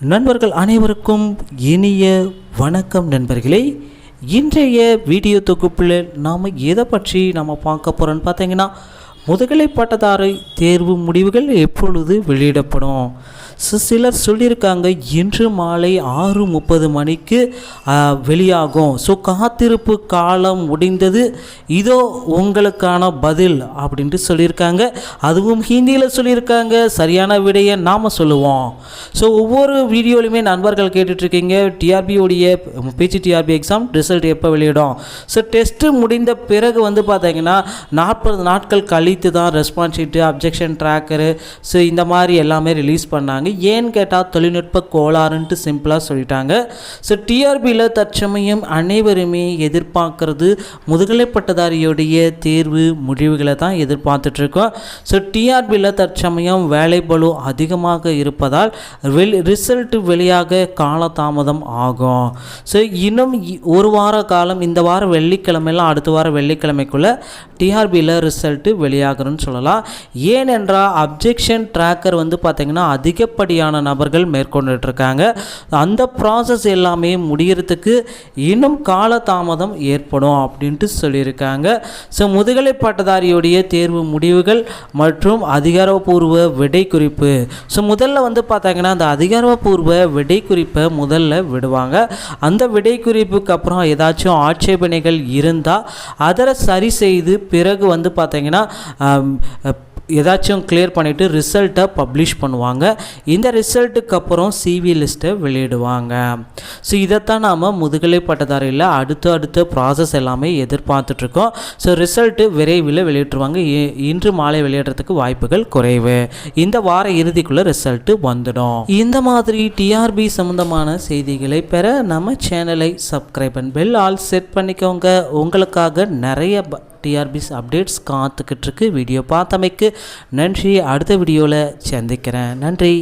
நண்பர்கள் அனைவருக்கும் இனிய வணக்கம் நண்பர்களே. இன்றைய வீடியோ தொகுப்பில் நாம் எதை பற்றி நம்ம பார்க்க போகிறோன்னு பார்த்தீங்கன்னா, முதுகலை பட்டதாரி தேர்வு முடிவுகள் எப்பொழுது வெளியிடப்படும். சிலர் சொல்லியிருக்காங்க இன்று மாலை 6:30 மணிக்கு வெளியாகும். காத்திருப்பு காலம் முடிந்தது, இதோ உங்களுக்கான பதில் அப்படின்ட்டு சொல்லியிருக்காங்க. அதுவும் ஹிந்தியில் சொல்லியிருக்காங்க. சரியான விடையை நாம் சொல்லுவோம். ஒவ்வொரு வீடியோலையுமே நண்பர்கள் கேட்டுட்ருக்கீங்க, டிஆர்பியோடைய பிஜிடிஆர்பி எக்ஸாம் ரிசல்ட் எப்போ வெளியிடும். டெஸ்ட்டு முடிந்த பிறகு பார்த்தீங்கன்னா 40 நாட்கள் கழித்து தான் ரெஸ்பான்ஸ் ஷீட்டு, அப்ஜெக்ஷன் ட்ராக்கரு இந்த மாதிரி எல்லாமே ரிலீஸ் பண்ணாங்க. ஏன்னு கேட்டால் தொழில்நுட்ப கோளாறுன்ட்டு சிம்பிளாக சொல்லிட்டாங்க. டிஆர்பியில் தற்சமயம் அனைவருமே எதிர்பார்க்கறது முதுகலை பட்டதாரியோடைய தேர்வு முடிவுகளை தான் எதிர்பார்த்துட்ருக்கோம். டிஆர்பியில் தற்சமயம் வேலை பளு அதிகமாக இருப்பதால் ரிசல்ட்டு வெளியாக காலதாமதம் ஆகும். இன்னும் ஒரு வார காலம், இந்த வாரம் வெள்ளிக்கிழமைலாம் அடுத்த வாரம் வெள்ளிக்கிழமைக்குள்ளே டிஆர்பியில் ரிசல்ட்டு வெளியாகணும்னு சொல்லலாம். ஏனென்றால் அப்ஜெக்ஷன் ட்ராக்கர் பார்த்திங்கன்னா அதிகப்படியான நபர்கள் மேற்கொண்டுட்ருக்காங்க. அந்த ப்ராசஸ் எல்லாமே முடிகிறதுக்கு இன்னும் காலதாமதம் ஏற்படும் அப்படின்ட்டு சொல்லியிருக்காங்க. முதுகலை பட்டதாரியுடைய தேர்வு முடிவுகள் மற்றும் அதிகாரப்பூர்வ விடை குறிப்பு. முதல்ல பார்த்திங்கன்னா அந்த அதிகாரப்பூர்வ விடை குறிப்பை முதல்ல விடுவாங்க. அந்த விடை குறிப்புக்கு அப்புறம் ஏதாச்சும் ஆட்சேபனைகள் இருந்தால் அதை சரி செய்து பிறகு பார்த்திங்கன்னா ஏதாச்சும் கிளியர் பண்ணிவிட்டு ரிசல்ட்டை பப்ளிஷ் பண்ணுவாங்க. இந்த ரிசல்ட்டுக்கு அப்புறம் சிவி லிஸ்ட்டை வெளியிடுவாங்க. இதைத்தான் நாம் முதுகலை பட்டதாரியில் அடுத்த ப்ராசஸ் எல்லாமே எதிர்பார்த்துட்ருக்கோம். ரிசல்ட்டு விரைவில் வெளியிட்டுருவாங்க. இன்று மாலை வெளியிடுறதுக்கு வாய்ப்புகள் குறைவு. இந்த வார இறுதிக்குள்ளே ரிசல்ட்டு வந்துடும். இந்த மாதிரி டிஆர்பி சம்மந்தமான செய்திகளை பெற நம்ம சேனலை subscribe and bell all set பண்ணிக்கோங்க. உங்களுக்காக நிறைய டிஆர்பிஸ் அப்டேட்ஸ் காத்துக்கிட்டு இருக்கு. வீடியோ பார்த்தமைக்கு நன்றி. அடுத்த வீடியோவில் சந்திக்கிறேன். நன்றி.